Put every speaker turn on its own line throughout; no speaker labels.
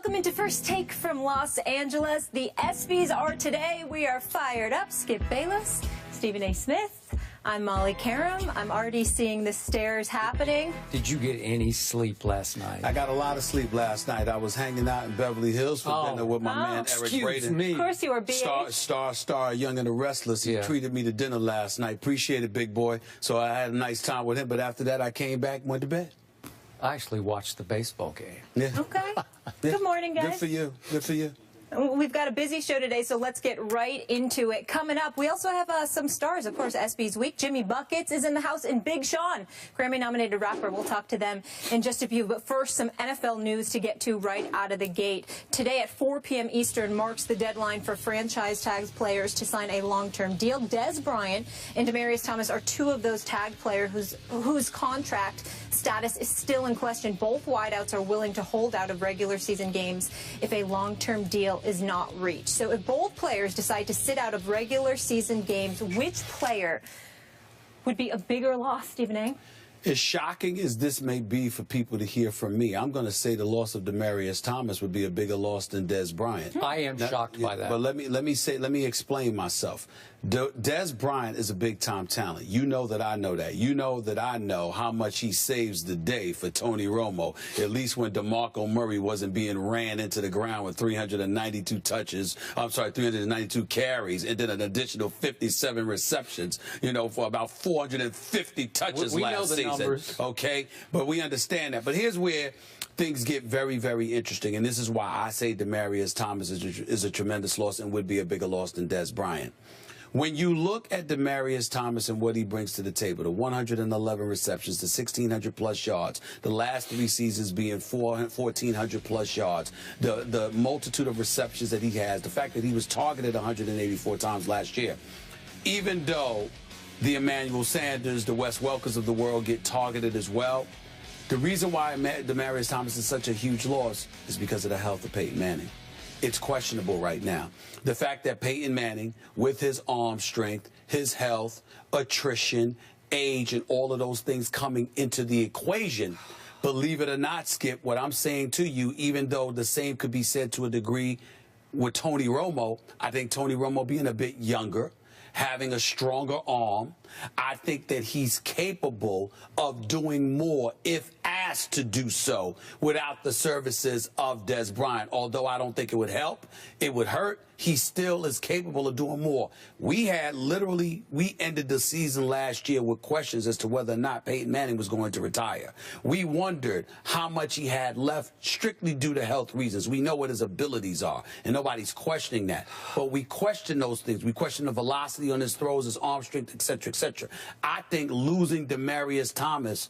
Welcome into First Take from Los Angeles. The ESPYs are today. We are fired up. Skip Bayless, Stephen A. Smith. I'm Molly Karam. I'm already seeing the stares happening.
Did you get any sleep last night?
I got a lot of sleep last night. I was hanging out in Beverly Hills for dinner with my man Eric Braden.
Of course you were, BA.
Star, Young and the Restless. He treated me to dinner last night. Appreciate it, big boy. So I had a nice time with him. But after that, I came back and went to bed.
I actually watched the baseball game.
Yeah.
Okay. Good morning, guys.
Good for you. Good for you.
We've got a busy show today, so let's get right into it. Coming up, we also have some stars, of course, ESPYs Week. Jimmy Buckets is in the house, and Big Sean, Grammy-nominated rapper. We'll talk to them in just a few. But first, some NFL news to get to right out of the gate. Today at 4 p.m. Eastern marks the deadline for franchise tag players to sign a long-term deal. Dez Bryant and Demaryius Thomas are two of those tag players whose contract status is still in question. Both wideouts are willing to hold out of regular season games if a long-term deal is not reached. So if both players decide to sit out of regular season games, which player would be a bigger loss, Stephen A.?
As shocking as this may be for people to hear from me, I'm going to say the loss of Demaryius Thomas would be a bigger loss than Dez Bryant.
I am shocked by that.
But let me explain myself. Dez Bryant is a big-time talent. You know that I know that. You know that I know how much he saves the day for Tony Romo, at least when DeMarco Murray wasn't being ran into the ground with 392 carries, and then an additional 57 receptions, for about 450 touches last season. Numbers. Okay? But we understand that. But here's where things get very, very interesting, and this is why I say Demaryius Thomas is a tremendous loss and would be a bigger loss than Dez Bryant. When you look at Demaryius Thomas and what he brings to the table, the 111 receptions, the 1,600-plus yards, the last 3 seasons being 1,400-plus yards, the multitude of receptions that he has, the fact that he was targeted 184 times last year, even though the Emmanuel Sanders, the Wes Welkers of the world get targeted as well, the reason why Demaryius Thomas is such a huge loss is because of the health of Peyton Manning. It's questionable right now. The fact that Peyton Manning, with his arm strength, his health, attrition, age, and all of those things coming into the equation, believe it or not, Skip, what I'm saying to you, even though the same could be said to a degree with Tony Romo, I think Tony Romo being a bit younger, having a stronger arm, I think that he's capable of doing more if asked to do so without the services of Dez Bryant. Although I don't think it would help, it would hurt, he still is capable of doing more. We ended the season last year with questions as to whether or not Peyton Manning was going to retire. We wondered how much he had left strictly due to health reasons. We know what his abilities are, and nobody's questioning that. But we question those things. We question the velocity on his throws, his arm strength, etc., etc. I think losing Demaryius Thomas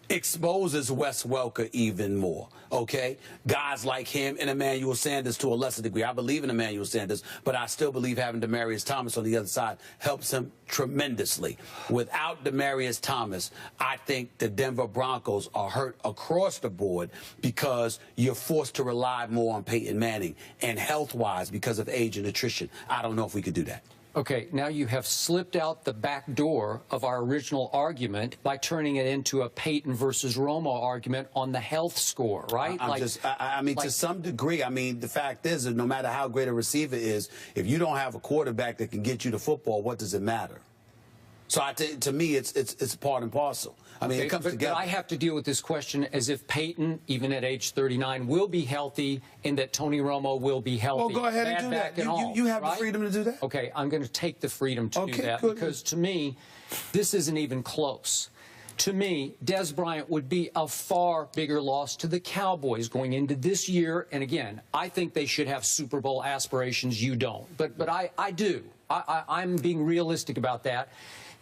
exposes Wes Welker even more, okay? Guys like him and Emmanuel Sanders to a lesser degree. I believe in Emmanuel Sanders, but I still believe having Demaryius Thomas on the other side helps him tremendously. Without Demaryius Thomas, I think the Denver Broncos are hurt across the board because you're forced to rely more on Peyton Manning, and health-wise because of age and attrition. I don't know if we could do that.
Okay, now you have slipped out the back door of our original argument by turning it into a Peyton versus Romo argument on the health score, right?
I mean, to some degree, the fact is that no matter how great a receiver is, if you don't have a quarterback that can get you the football, what does it matter? So to me, it's part and parcel. It comes together.
But I have to deal with this question as if Peyton, even at age 39, will be healthy and that Tony Romo will be healthy.
Well, go ahead and do that. You have the freedom to do that.
Okay, I'm going to take the freedom to do that because to me, this isn't even close. To me, Dez Bryant would be a far bigger loss to the Cowboys going into this year. And again, I think they should have Super Bowl aspirations. You don't. But I do. I'm being realistic about that.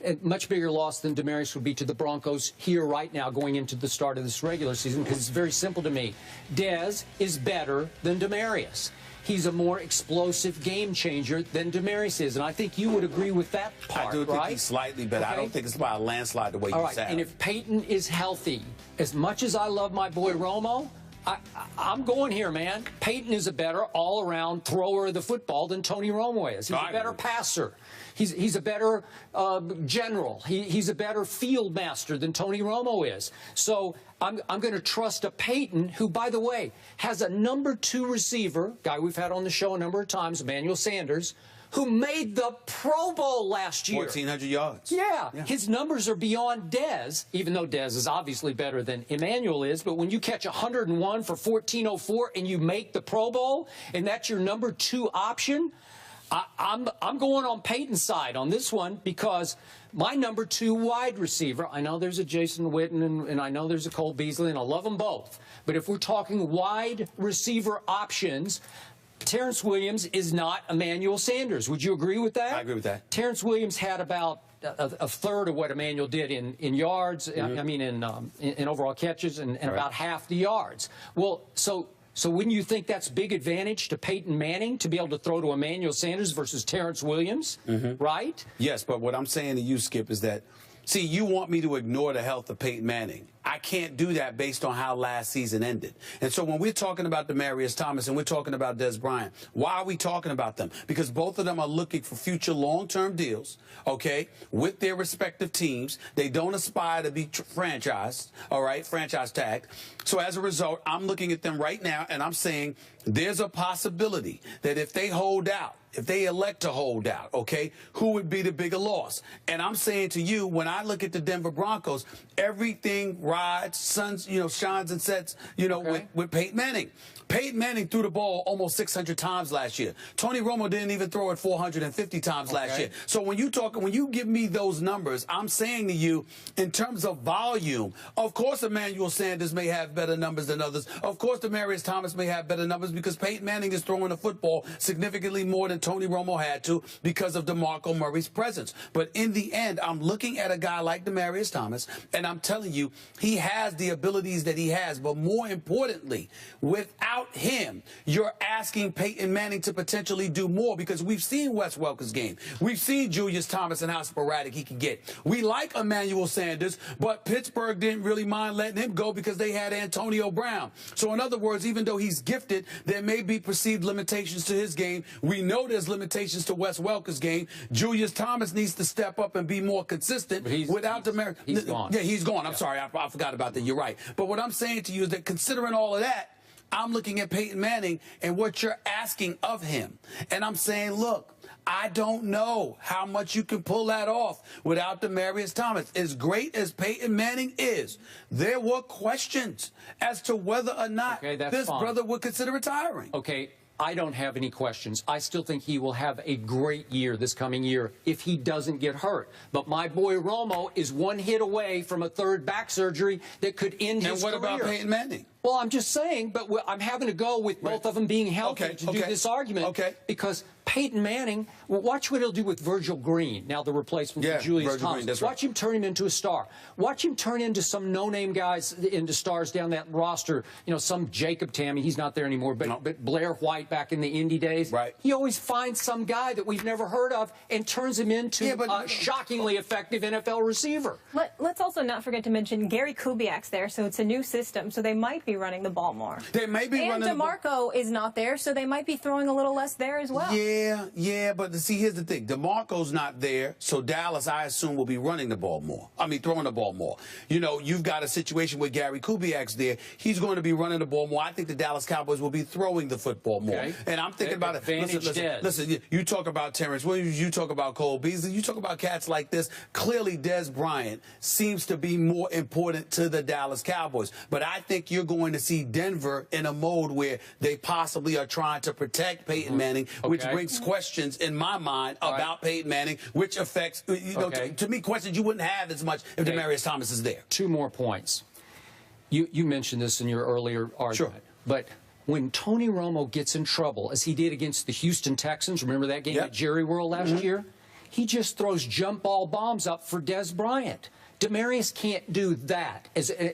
A much bigger loss than Demaryius would be to the Broncos here right now going into the start of this regular season, because it's very simple to me. Dez is better than Demaryius. He's a more explosive game changer than Demaryius is, and I think you would agree with that part,
I do think he's slightly better. Okay. I don't think it's by a landslide the way you said.
And if Peyton is healthy, as much as I love my boy Romo, I'm going here, man. Peyton is a better all-around thrower of the football than Tony Romo is. He's a better passer. He's a better general. He's a better field master than Tony Romo is. So I'm going to trust a Peyton who, by the way, has a #2 receiver, guy we've had on the show a number of times, Emmanuel Sanders, who made the Pro Bowl last year.
1,400 yards.
Yeah. His numbers are beyond Dez, even though Dez is obviously better than Emmanuel is. But when you catch 101 for 1,404 and you make the Pro Bowl, and that's your #2 option, I'm going on Peyton's side on this one because my #2 wide receiver, I know there's a Jason Witten and I know there's a Cole Beasley, and I love them both. But if we're talking wide receiver options, Terrence Williams is not Emmanuel Sanders. Would you agree with that?
I agree with that.
Terrence Williams had about a third of what Emmanuel did in yards, I mean in overall catches, and about half the yards. Well, so wouldn't you think that's big advantage to Peyton Manning to be able to throw to Emmanuel Sanders versus Terrence Williams, right?
Yes, but what I'm saying to you, Skip, is that, see, you want me to ignore the health of Peyton Manning. I can't do that based on how last season ended. And so when we're talking about Demaryius Thomas and we're talking about Dez Bryant, why are we talking about them? Because both of them are looking for future long-term deals, okay, with their respective teams. They don't aspire to be franchised, all right, franchise tagged. So as a result, I'm looking at them right now and I'm saying there's a possibility that if they hold out, if they elect to hold out, okay, who would be the bigger loss? And I'm saying to you, when I look at the Denver Broncos, everything rides, shines and sets, with Peyton Manning. Peyton Manning threw the ball almost 600 times last year. Tony Romo didn't even throw it 450 times last year. So when you give me those numbers, I'm saying to you, in terms of volume, of course Emmanuel Sanders may have better numbers than others. Of course Demaryius Thomas may have better numbers because Peyton Manning is throwing the football significantly more than Tony Romo had to because of DeMarco Murray's presence. But in the end, I'm looking at a guy like Demaryius Thomas, and I'm telling you, he has the abilities that he has. But more importantly, without him, you're asking Peyton Manning to potentially do more because we've seen Wes Welker's game. We've seen Julius Thomas and how sporadic he can get. We like Emmanuel Sanders, but Pittsburgh didn't really mind letting him go because they had Antonio Brown. So in other words, even though he's gifted, there may be perceived limitations to his game. We know there's limitations to Wes Welker's game. Julius Thomas needs to step up and be more consistent. Without Demaryius,
he's gone.
Yeah, he's gone. I'm sorry, I forgot about that. You're right. But what I'm saying to you is that considering all of that, I'm looking at Peyton Manning and what you're asking of him. And I'm saying, look, I don't know how much you can pull that off without Demaryius Thomas. As great as Peyton Manning is, there were questions as to whether or not this brother would consider retiring.
Okay. I don't have any questions. I still think he will have a great year this coming year if he doesn't get hurt. But my boy Romo is one hit away from a third back surgery that could end his career.
And what about Peyton Manning?
Well, I'm just saying, but I'm having to go with both of them being healthy to do this argument. Because Peyton Manning, watch what he'll do with Virgil Green, now the replacement for Julius Thomas. Watch him turn him into a star. Watch him turn into some no-name guys into stars down that roster. Some Jacob Tammey, he's not there anymore, but Blair White back in the Indy days. He always finds some guy that we've never heard of and turns him into a shockingly effective NFL receiver.
Let's also not forget to mention Gary Kubiak's there, so it's a new system, so they might be running the ball more.
They may be running the ball.
And DeMarco is not there, so they might be throwing a little less there as well.
Yeah, but see, here's the thing. DeMarco's not there, so Dallas, I assume, will be running the ball more. I mean, throwing the ball more. You've got a situation where Gary Kubiak's there. He's going to be running the ball more. I think the Dallas Cowboys will be throwing the football more. And I'm thinking about it. Listen, you talk about Terrence Williams, you talk about Cole Beasley, you talk about cats like this. Clearly, Dez Bryant seems to be more important to the Dallas Cowboys. But I think you're going to see Denver in a mode where they possibly are trying to protect Peyton Manning, which brings questions in my mind about Peyton Manning, which affects, to me, questions you wouldn't have as much if Demaryius Thomas is there.
2 more points. You mentioned this in your earlier argument, but when Tony Romo gets in trouble, as he did against the Houston Texans, remember that game at Jerry World last year? He just throws jump ball bombs up for Dez Bryant. Demaryius can't do that.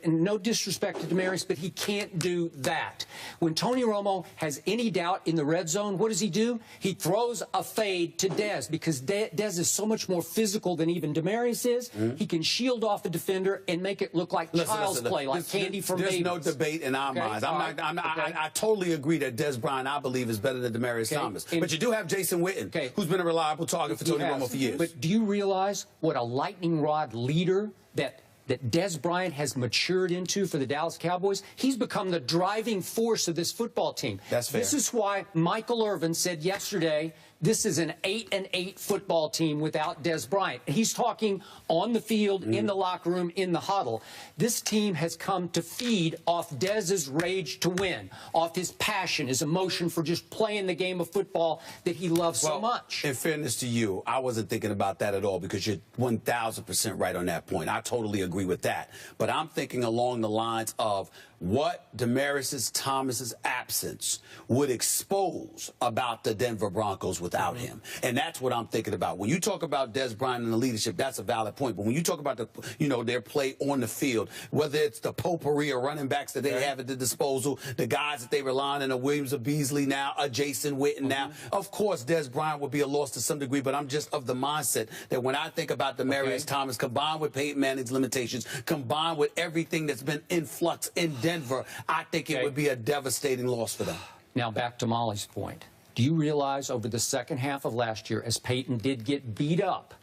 And no disrespect to Demaryius, but he can't do that. When Tony Romo has any doubt in the red zone, what does he do? He throws a fade to Dez, because Dez is so much more physical than even Demaryius is. He can shield off the defender and make it look like child's play, like candy from babies.
There's no debate in our minds. I totally agree that Dez Bryant, I believe, is better than Demaryius Thomas. But you do have Jason Witten, who's been a reliable target for Tony Romo for years.
But do you realize what a lightning rod leader that Dez Bryant has matured into for the Dallas Cowboys? He's become the driving force of this football team.
That's fair.
This is why Michael Irvin said yesterday, this is an 8-8 football team without Dez Bryant. He's talking on the field, in the locker room, in the huddle. This team has come to feed off Dez's rage to win, off his passion, his emotion for just playing the game of football that he loves so much.
In fairness to you, I wasn't thinking about that at all, because you're 1,000% right on that point. I totally agree with that. But I'm thinking along the lines of what Demaryius Thomas's absence would expose about the Denver Broncos without him. And that's what I'm thinking about. When you talk about Dez Bryant and the leadership, that's a valid point. But when you talk about their play on the field, whether it's the potpourri of running backs that they have at the disposal, the guys that they rely on, a Williams, a Beasley now, a Jason Witten now, of course Dez Bryant would be a loss to some degree, but I'm just of the mindset that when I think about Demaryius Thomas, combined with Peyton Manning's limitations, combined with everything that's been in flux in Denver, I think it would be a devastating loss for them.
Now back to Molly's point. Do you realize over the second half of last year, as Peyton did get beat up,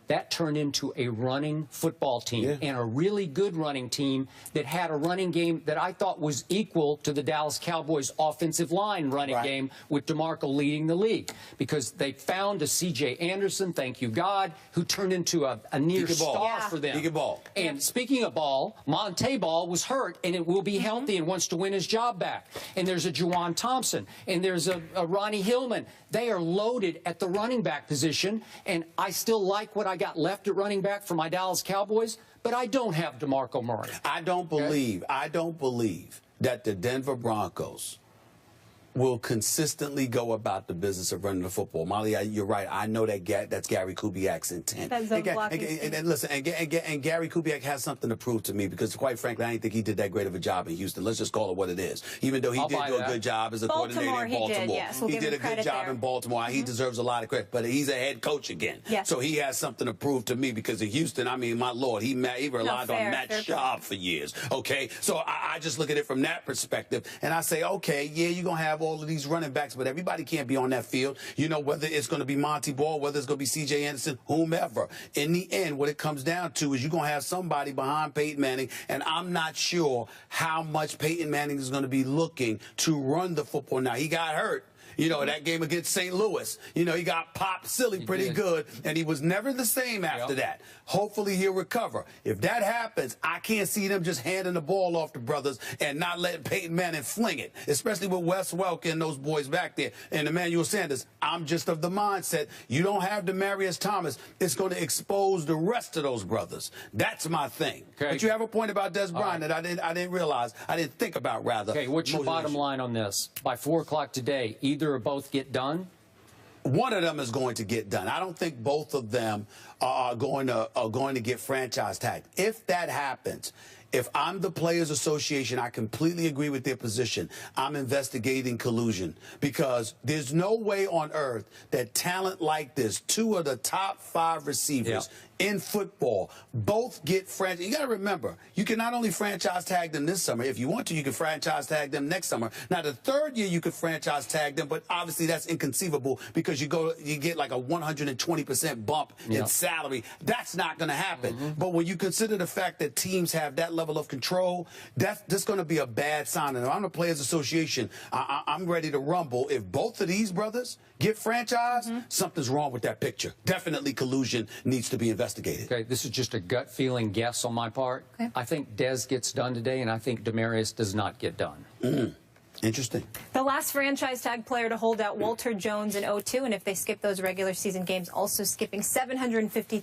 that turned into a running football team and a really good running team that had a running game that I thought was equal to the Dallas Cowboys offensive line running game, with DeMarco leading the league, because they found a C.J. Anderson, thank you God, who turned into a near star for them.
He can ball.
And speaking of ball, Monte Ball was hurt and it will be healthy and wants to win his job back. And there's a Juwan Thompson and there's a Ronnie Hillman. They are loaded at the running back position, and I still like what I got left at running back for my Dallas Cowboys, but I don't have DeMarco Murray.
I don't believe that the Denver Broncos will consistently go about the business of running the football. Molly, you're right. I know that that's Gary Kubiak's intent. And listen, and Gary Kubiak has something to prove to me, because quite frankly, I didn't think he did that great of a job in Houston. Let's just call it what it is. Even though he did do a good job as a coordinator in Baltimore.
He
did a good job in Baltimore. He deserves a lot of credit, but he's a head coach again. So he has something to prove to me, because in Houston, I mean, my Lord, he relied on Matt Schaub for years. Okay, so I just look at it from that perspective, and I say, okay, yeah, you're going to have all of these running backs, but everybody can't be on that field. You know, whether it's going to be Monty Ball, whether it's going to be C.J. Anderson, whomever. In the end, what it comes down to is you're going to have somebody behind Peyton Manning, and I'm not sure how much Peyton Manning is going to be looking to run the football. Now, he got hurt. You know, that game against St. Louis, you know, he got popped silly pretty good, and he was never the same after that. Hopefully he'll recover. If that happens, I can't see them just handing the ball off to brothers and not letting Peyton Manning fling it, especially with Wes Welker and those boys back there and Emmanuel Sanders. I'm just of the mindset, you don't have Demaryius Thomas, it's going to expose the rest of those brothers. That's my thing. But you have a point about Dez Bryant that I didn't realize, I didn't think about, rather.
Okay, what's your bottom line on this? By 4 o'clock today, either or both get done?
One of them is going to get done. I don't think both of them are going to get franchise tagged. If that happens, if I'm the Players Association, I completely agree with their position. I'm investigating collusion, because there's no way on earth that talent like this, 2 of the top 5 receivers in football, both get franchise. You got to remember, you can not only franchise tag them this summer. If you want to, you can franchise tag them next summer. Now, the 3rd year you could franchise tag them, but obviously that's inconceivable, because you get like a 120% bump in salary. That's not going to happen. But when you consider the fact that teams have that level of control, that's going to be a bad sign. And if I'm the Players Association, I'm ready to rumble. If both of these brothers get franchised, something's wrong with that picture. Definitely collusion needs to be investigated.
Okay, this is just a gut feeling guess on my part. I think Dez gets done today, and I think Demaryius does not get done.
Interesting.
The last franchise tag player to hold out, Walter Jones in 2002, and if they skip those regular season games, also skipping $750,000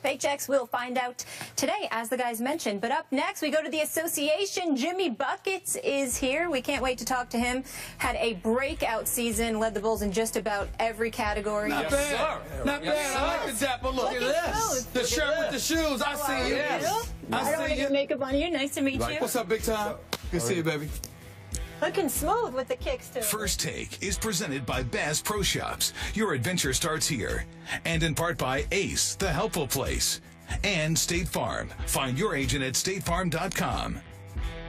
paychecks. We'll find out today, as the guys mentioned. But up next, we go to the association. Jimmy Buckets is here. We can't wait to talk to him. Had a breakout season, led the Bulls in just about every category.
Not bad. Not bad. I like the dapper look.
Look at this.
The shirt with the shoes. I see you.
Yes. I don't want to get makeup on you. Nice to meet you.
What's up, big time? Good to see you, baby.
Looking smooth with the kicks, too.
First Take is presented by Bass Pro Shops. Your adventure starts here. And in part by Ace, the helpful place. And State Farm. Find your agent at statefarm.com.